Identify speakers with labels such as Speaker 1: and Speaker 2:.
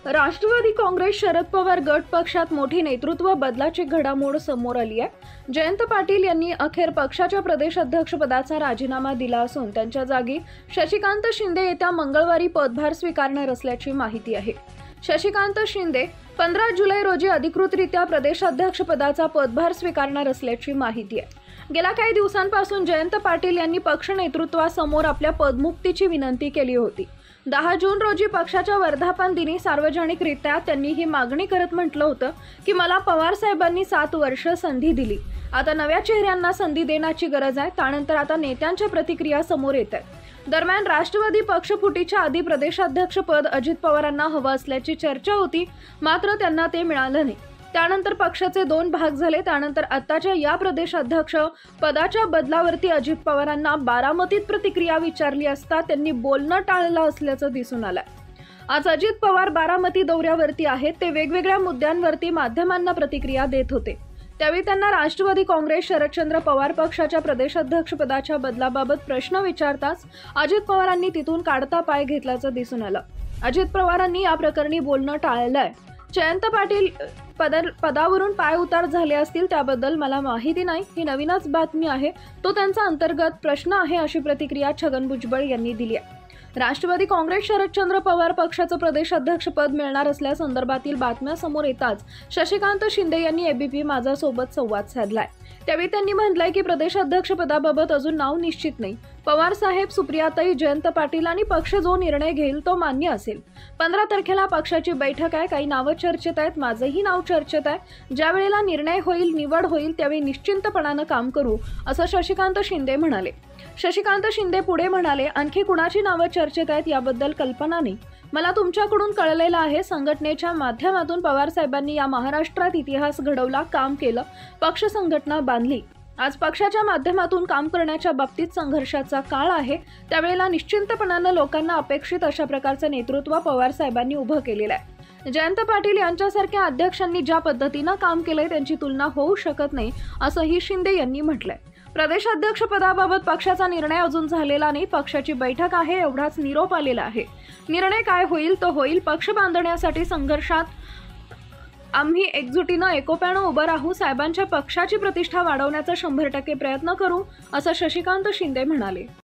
Speaker 1: राष्ट्रवादी काँग्रेस शरद पवार गट पक्षात मोठी नेतृत्व बदलाची घडामोड समोर आली आहे। जयंत पाटील यांनी अखेर पक्षाच्या प्रदेशाध्यक्षपदाचा राजीनामा दिला असून त्यांच्या जागी शशिकांत शिंदे येत्या मंगळवारी पदभार स्वीकारणार असल्याची माहिती आहे। शशिकांत शिंदे 15 जुलै रोजी अधिकृतरित्या प्रदेशाध्यक्षपदाचा पदभार स्वीकारणार असल्याची माहिती आहे। गेल्या काही दिवसांपासून जयंत पाटील यांनी पक्ष नेतृत्वासमोर आपल्या पदमुक्तीची विनंती केली होती। 10 जून रोजी पक्षाच्या वर्धापन दिनी सार्वजनिकरित्या त्यांनी ही मागणी करत म्हटलं होतं की मला पवार साहेबांनी 7 वर्ष संधी दिली, आता नव्या चेहऱ्यांना संधी देण्याची गरज आहे। त्यानंतर आता नेत्यांच्या प्रतिक्रिया समोर येत आहेत। दरम्यान राष्ट्रवादी पक्षफुटीच्या आधी प्रदेशाध्यक्षपद अजित पवारांना हवं असल्याची चर्चा होती, मात्र त्यांना ते मिळालं नाही। त्यानंतर पक्षाचे 2 भाग झाले। त्यानंतर आताच्या या प्रदेशाध्यक्ष पदाच्या बदलावरती अजित पवारांना बारामतीत प्रतिक्रिया विचारली असता त्यांनी बोलणं टाळलं असल्याचं दिसून आलंय। आज अजित पवार बारामती दौऱ्यावरती आहेत। ते वेगवेगळ्या मुद्द्यांवरती माध्यमांना प्रतिक्रिया देत होते। त्यावेळी त्यांना राष्ट्रवादी काँग्रेस शरदचंद्र पवार पक्षाच्या प्रदेशाध्यक्षपदाच्या बदलाबाबत प्रश्न विचारताच अजित पवारांनी तिथून काढता पाय घेतल्याचं दिसून आलं। अजित पवारांनी या प्रकरणी बोलणं टाळलंय। जयंत पाटील पदावरून पाय उतार झाले असतील त्याबद्दल मला माहिती नाही, ही नवीनच बातमी आहे, तो त्यांचा अंतर्गत प्रश्न आहे, अशी प्रतिक्रिया छगन भुजबळ यांनी दिली आहे। राष्ट्रवादी काँग्रेस शरदचंद्र पवार पक्षाचं प्रदेशाध्यक्षपद मिळणार असल्यासंदर्भातील बातम्या समोर येताच शशिकांत शिंदे यांनी एबीपी माझा सोबत संवाद साधलाय। त्यावेळी त्यांनी म्हटलंय की प्रदेशाध्यक्षपदाबाबत अजून नाव निश्चित नाही। पवार साहेब, सुप्रियाताई, जयंत पाटील आणि पक्ष जो निर्णय घेईल तो मान्य असेल। 15 तारखेला पक्षाची बैठक आहे, काही नावं चर्चेत आहेत, माझंही नाव चर्चेत आहे। ज्या वेळेला निर्णय होईल, निवड होईल त्यावेळी निश्चिंतपणानं काम करू, असं शशिकांत शिंदे म्हणाले। शशिकांत शिंदे पुढे म्हणाले, आणखी कुणाची नावं चर्चेत आहेत याबद्दल कल्पना नाही, मला तुमच्याकडून कळलेलं आहे। संघटनेच्या माध्यमातून पवार साहेबांनी या महाराष्ट्रात इतिहास घडवला, काम केलं, पक्ष संघटना बांधली। आज पक्षाच्या माध्यमातून काम करण्याच्या बाबतीत संघर्षाचा काळ आहे, त्यावेळेला निश्चिंतपणानं लोकांना अपेक्षित अशा प्रकारचं नेतृत्व पवार साहेबांनी उभं केलेलं आहे। जयंत पाटील यांच्यासारख्या अध्यक्षांनी ज्या पद्धतीनं काम केलंय त्यांची तुलना होऊ शकत नाही, असंही शिंदे यांनी म्हटलंय। प्रदेशाध्यक्ष पदाबाबत पक्षाचा निर्णय अजून झालेला नाही, पक्षाची बैठक आहे एवढाच निरोप आलेला आहे। निर्णय काय होईल तो होईल, पक्ष बांधण्यासाठी संघर्षात आम्ही एकजुटीनं एकोप्यानं उभं राहू, साहेबांच्या पक्षाची प्रतिष्ठा वाढवण्याचा 100% प्रयत्न करू, असं शशिकांत शिंदे म्हणाले।